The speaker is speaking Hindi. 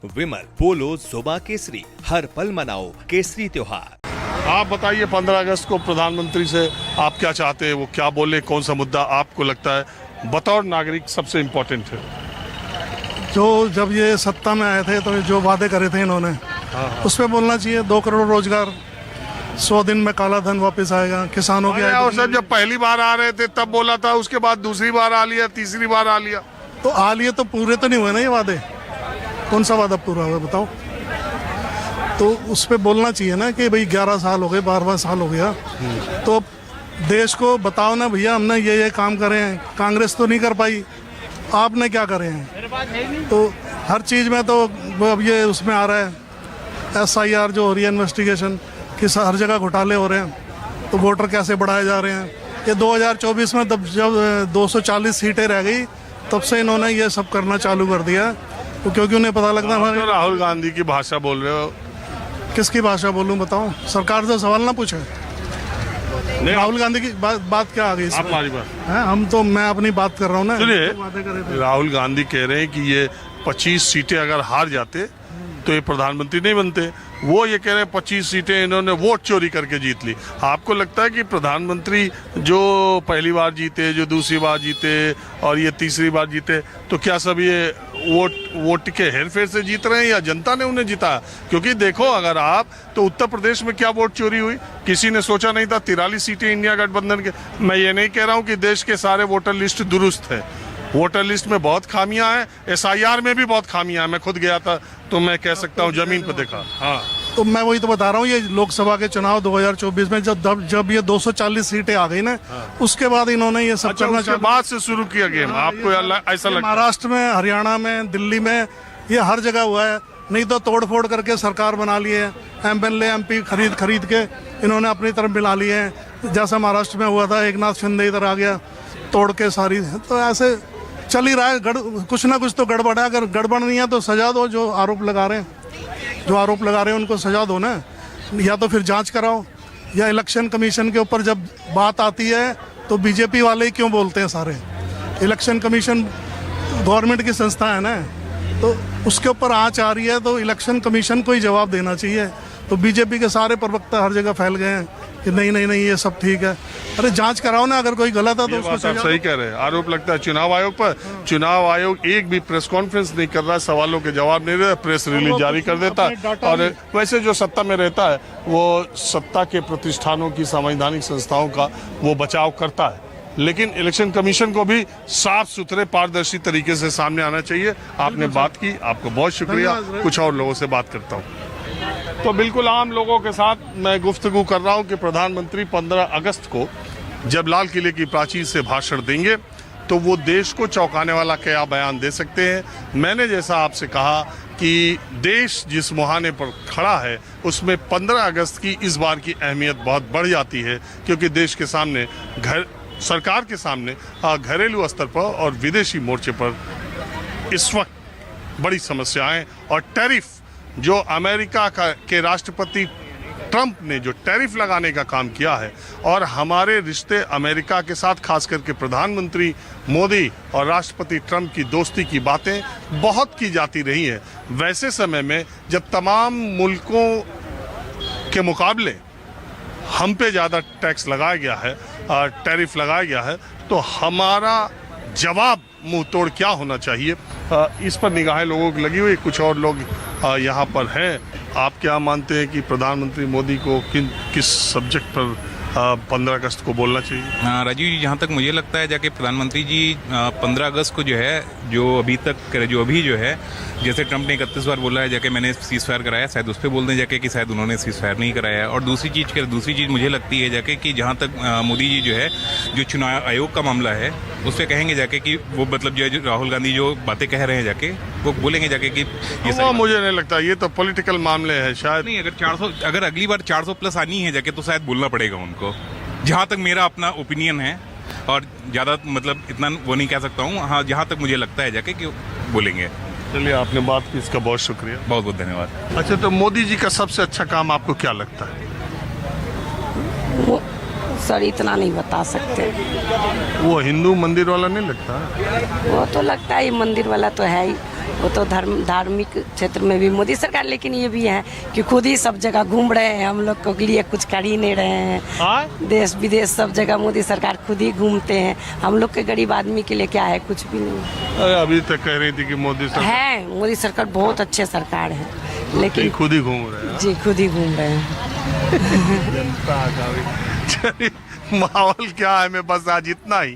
विमल पोलो जुबा केसरी, हर पल मनाओ केसरी त्योहार। आप बताइए 15 अगस्त को प्रधानमंत्री से आप क्या चाहते हैं, वो क्या बोले, कौन सा मुद्दा आपको लगता है बतौर नागरिक सबसे इम्पोर्टेंट है? जो जब ये सत्ता में आए थे तो जो वादे करे थे इन्होंने उस पर बोलना चाहिए। 2 करोड़ रोजगार, 100 दिन में काला धन वापस आएगा, किसानों की और सर जब पहली बार आ रहे थे तब बोला था, उसके बाद दूसरी बार आ लिया, तीसरी बार आ लिया। तो आ लिए तो पूरे तो नहीं हुए ना ये वादे। कौन सा वादा पूरा हुआ बताओ? तो उस पर बोलना चाहिए ना कि भाई 11 साल हो गए, 12 साल हो गया, तो देश को बताओ ना भैया हमने ये काम करे हैं। कांग्रेस तो नहीं कर पाई, आपने क्या करे हैं? तो हर चीज़ में तो अब ये उसमें आ रहा है SIR जो हो रही है, इन्वेस्टिगेशन कि हर जगह घोटाले हो रहे हैं, तो वोटर कैसे बढ़ाए जा रहे हैं। ये 2024 में जब 240 सीटें रह गई तब से इन्होंने ये सब करना चालू कर दिया, तो क्योंकि उन्हें पता लगता है तो राहुल गांधी की भाषा बोल रहे हो। किसकी भाषा बोलूं बताओ? सरकार से सवाल ना पूछे। राहुल गांधी की बात क्या आ गई इसमें? हमारी बात है, हम तो मैं अपनी बात कर रहा हूँ ना। सुनिए, राहुल गांधी कह रहे हैं कि ये 25 सीटें अगर हार जाते तो ये प्रधानमंत्री नहीं बनते। वो ये कह रहे हैं 25 सीटें इन्होंने वोट चोरी करके जीत ली। आपको लगता है कि प्रधानमंत्री जो पहली बार जीते, जो दूसरी बार जीते और ये तीसरी बार जीते, तो क्या सब ये वोट के हेरफेर से जीत रहे हैं या जनता ने उन्हें जिताया? क्योंकि देखो, अगर आप तो उत्तर प्रदेश में क्या वोट चोरी हुई, किसी ने सोचा नहीं था। 43 सीटें इंडिया गठबंधन के। मैं ये नहीं कह रहा हूँ कि देश के सारे वोटर लिस्ट दुरुस्त है, वोटर लिस्ट में बहुत खामियां हैं, SIR में भी बहुत खामियां हैं। मैं खुद गया था तो मैं कह सकता हूँ, जमीन पर देखा। हाँ, तो मैं वही तो बता रहा हूँ, ये लोकसभा के चुनाव 2024 में जब ये 240 सीटें आ गई ना, उसके बाद इन्होंने ये सब करना उसके बाद से शुरू किया गेम। आपको ऐसा लगता है? महाराष्ट्र में, हरियाणा में, दिल्ली में, ये हर जगह हुआ है। नहीं तो तोड़ फोड़ करके सरकार बना ली है, MLA MP खरीद के इन्होंने अपनी तरफ मिला लिए हैं। जैसा महाराष्ट्र में हुआ था, एकनाथ शिंदे इधर आ गया तोड़ के सारी। तो ऐसे चल ही रहा है, कुछ ना कुछ तो गड़बड़ है। अगर गड़बड़ नहीं है तो सजा दो, जो आरोप लगा रहे हैं उनको सजा दो ना, या तो फिर जांच कराओ। या इलेक्शन कमीशन के ऊपर जब बात आती है तो बीजेपी वाले ही क्यों बोलते हैं सारे? इलेक्शन कमीशन गवर्नमेंट की संस्था है ना, तो उसके ऊपर आंच आ रही है तो इलेक्शन कमीशन को ही जवाब देना चाहिए। तो बीजेपी के सारे प्रवक्ता हर जगह फैल गए हैं कि नहीं ये सब ठीक है। अरे जांच कराओ ना, अगर कोई गलत है तो उसको सजा दो। सही कह रहे हैं। आरोप लगता है चुनाव आयोग पर। चुनाव आयोग एक भी प्रेस कॉन्फ्रेंस नहीं कर रहा है, सवालों के जवाब नहीं देता, प्रेस रिलीज जारी कर देता है। और वैसे जो सत्ता में रहता है वो सत्ता के प्रतिष्ठानों की, संवैधानिक संस्थाओं का वो बचाव करता है। लेकिन इलेक्शन कमीशन को भी साफ सुथरे पारदर्शी तरीके से सामने आना चाहिए। आपने बात की, आपको बहुत शुक्रिया। कुछ और लोगों से बात करता हूँ। तो बिल्कुल आम लोगों के साथ मैं गुफ्तगू कर रहा हूं कि प्रधानमंत्री 15 अगस्त को जब लाल किले की प्राचीर से भाषण देंगे तो वो देश को चौंकाने वाला क्या बयान दे सकते हैं। मैंने जैसा आपसे कहा कि देश जिस मुहाने पर खड़ा है उसमें 15 अगस्त की इस बार की अहमियत बहुत बढ़ जाती है, क्योंकि देश के सामने, सरकार के सामने घरेलू स्तर पर और विदेशी मोर्चे पर इस वक्त बड़ी समस्याएं और टैरिफ, जो अमेरिका के राष्ट्रपति ट्रंप ने जो टैरिफ लगाने का काम किया है, और हमारे रिश्ते अमेरिका के साथ, खास करके प्रधानमंत्री मोदी और राष्ट्रपति ट्रंप की दोस्ती की बातें बहुत की जाती रही हैं। वैसे समय में जब तमाम मुल्कों के मुकाबले हम पे ज़्यादा टैक्स लगाया गया है, टैरिफ लगाया गया है, तो हमारा जवाब मुंह तोड़ क्या होना चाहिए, इस पर निगाहें लोगों की लगी हुई। कुछ और लोग यहाँ पर हैं। आप क्या मानते हैं कि प्रधानमंत्री मोदी को किस सब्जेक्ट पर 15 अगस्त को बोलना चाहिए? राजीव जी, जहाँ तक मुझे लगता है जाके प्रधानमंत्री जी 15 अगस्त को जो है, जो अभी जो है, जैसे ट्रंप ने 31 बार बोला है जाके मैंने सीज फायर कराया, शायद उस पर बोल दें जाके कि शायद उन्होंने सीज फायर नहीं कराया है। और दूसरी चीज़ मुझे लगती है जाके कि जहाँ तक मोदी जी जो है, जो चुनाव आयोग का मामला है उस पर कहेंगे जाके कि वो मतलब जो राहुल गांधी जो बातें कह रहे हैं जाके वो बोलेंगे जाके कि ये वो मुझे नहीं लगता, ये तो पॉलिटिकल मामले हैं शायद। नहीं, अगर अगली बार 400 प्लस आनी है जाके तो शायद बोलना पड़ेगा उनको, जहाँ तक मेरा अपना ओपिनियन है। और ज़्यादा मतलब इतना वो नहीं कह सकता हूँ। हाँ, जहाँ तक मुझे लगता है जाके कि बोलेंगे। चलिए, आपने बात की, इसका बहुत शुक्रिया। बहुत बहुत धन्यवाद। अच्छा, तो मोदी जी का सबसे अच्छा काम आपको क्या लगता है? वो सर इतना नहीं बता सकते। वो हिंदू मंदिर वाला नहीं लगता? वो तो लगता है मंदिर वाला तो है ही, वो तो धार्मिक क्षेत्र में भी मोदी सरकार, लेकिन ये भी है कि खुद ही सब जगह घूम रहे हैं, हम लोग के लिए कुछ कर ही नहीं रहे हैं। देश विदेश सब जगह मोदी सरकार खुद ही घूमते हैं, हम लोग के गरीब आदमी के लिए क्या है, कुछ भी नहीं अरे अभी तक कह रही थी कि मोदी सरकार है। मोदी सरकार बहुत अच्छे सरकार है, लेकिन खुद ही घूम रहे हैं। जी खुद ही घूम रहे हैं। जनता का भी चलिए, माहौल क्या है, मैं बस आज इतना ही।